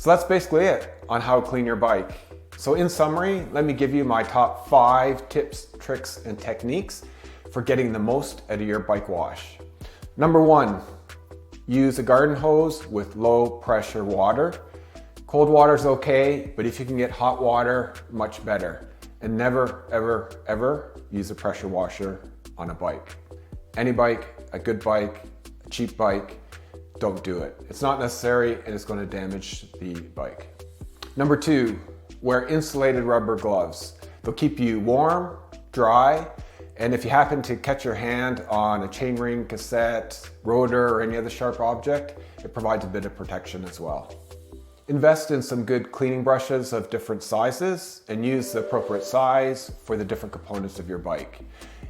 So that's basically it on how to clean your bike. So in summary, let me give you my top 5 tips, tricks, and techniques for getting the most out of your bike wash. Number 1, use a garden hose with low pressure water. Cold water is okay, but if you can get hot water, much better. And never, ever, ever use a pressure washer on a bike. Any bike, a good bike, a cheap bike, don't do it. It's not necessary and it's going to damage the bike. Number 2, wear insulated rubber gloves. They'll keep you warm, dry, and if you happen to catch your hand on a chainring, cassette, rotor, or any other sharp object, it provides a bit of protection as well. Invest in some good cleaning brushes of different sizes and use the appropriate size for the different components of your bike.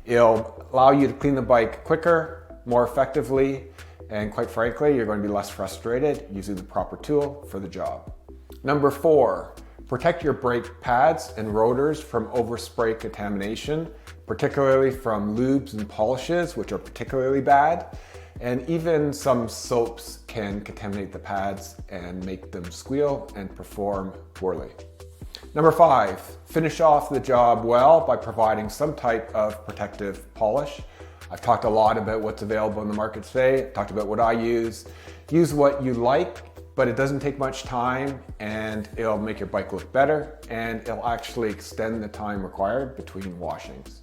It'll allow you to clean the bike quicker, more effectively, and quite frankly, you're going to be less frustrated using the proper tool for the job. Number 4, protect your brake pads and rotors from overspray contamination, particularly from lubes and polishes, which are particularly bad. And even some soaps can contaminate the pads and make them squeal and perform poorly. Number 5, finish off the job well by providing some type of protective polish. I've talked a lot about what's available in the market today. I've talked about what I use. Use what you like, but it doesn't take much time and it'll make your bike look better and it'll actually extend the time required between washings.